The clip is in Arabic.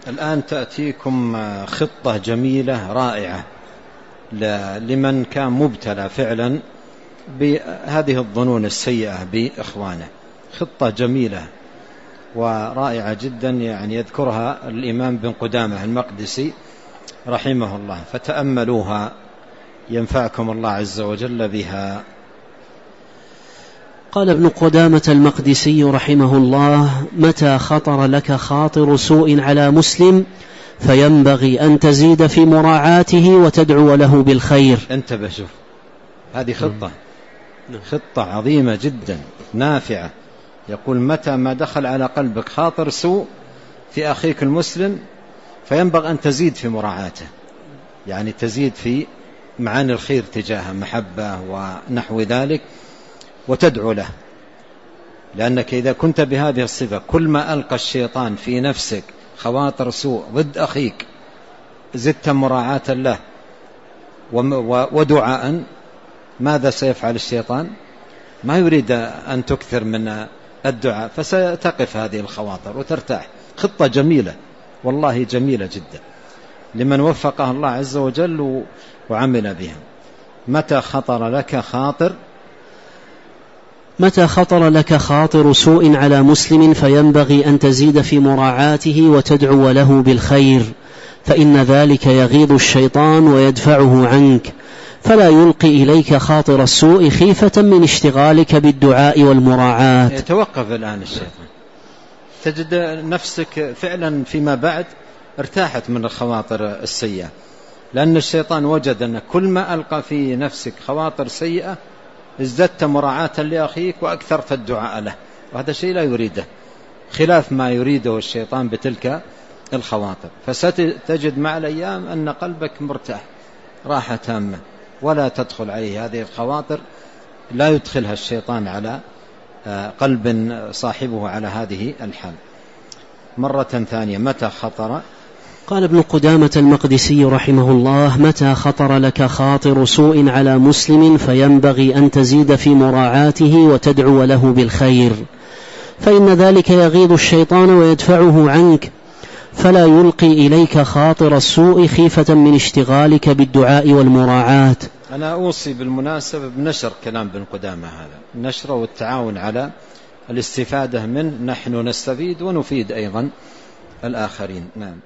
الآن تأتيكم خطة جميلة رائعة لمن كان مبتلى فعلا بهذه الظنون السيئة بإخوانه. خطة جميلة ورائعة جدا، يعني يذكرها الإمام بن قدامة المقدسي رحمه الله، فتأملوها ينفعكم الله عز وجل بها. قال ابن قدامة المقدسي رحمه الله: متى خطر لك خاطر سوء على مسلم فينبغي أن تزيد في مراعاته وتدعو له بالخير. انتبه، شوف هذه خطة عظيمة جدا نافعة. يقول: متى ما دخل على قلبك خاطر سوء في أخيك المسلم فينبغي أن تزيد في مراعاته، يعني تزيد في معاني الخير تجاهه، محبة ونحو ذلك، وتدعو له. لأنك إذا كنت بهذه الصفة كل ما ألقى الشيطان في نفسك خواطر سوء ضد أخيك زدت مراعاة له ودعاء، ماذا سيفعل الشيطان؟ ما يريد أن تكثر من الدعاء، فستقف هذه الخواطر وترتاح. خطة جميلة والله، جميلة جدا لمن وفقها الله عز وجل وعمل بها. متى خطر لك خاطر سوء على مسلم فينبغي أن تزيد في مراعاته وتدعو له بالخير، فإن ذلك يغيظ الشيطان ويدفعه عنك، فلا يلقي إليك خاطر السوء خيفة من اشتغالك بالدعاء والمراعاة. يتوقف الآن الشيطان، تجد نفسك فعلا فيما بعد ارتاحت من الخواطر السيئة، لأن الشيطان وجد أن كل ما ألقى في نفسك خواطر سيئة ازددت مراعاة لأخيك وأكثرت الدعاء له، وهذا شيء لا يريده، خلاف ما يريده الشيطان بتلك الخواطر. فستجد مع الأيام أن قلبك مرتاح راحة تامة، ولا تدخل عليه هذه الخواطر، لا يدخلها الشيطان على قلب صاحبه على هذه الحال. مرة ثانية، متى خطر؟ قال ابن قدامة المقدسي رحمه الله: متى خطر لك خاطر سوء على مسلم فينبغي أن تزيد في مراعاته وتدعو له بالخير، فإن ذلك يغيظ الشيطان ويدفعه عنك، فلا يلقي إليك خاطر السوء خيفة من اشتغالك بالدعاء والمراعاة. أنا أوصي بالمناسبة بنشر كلام ابن قدامة هذا، النشر والتعاون على الاستفادة منه، نحن نستفيد ونفيد أيضا الآخرين. نعم.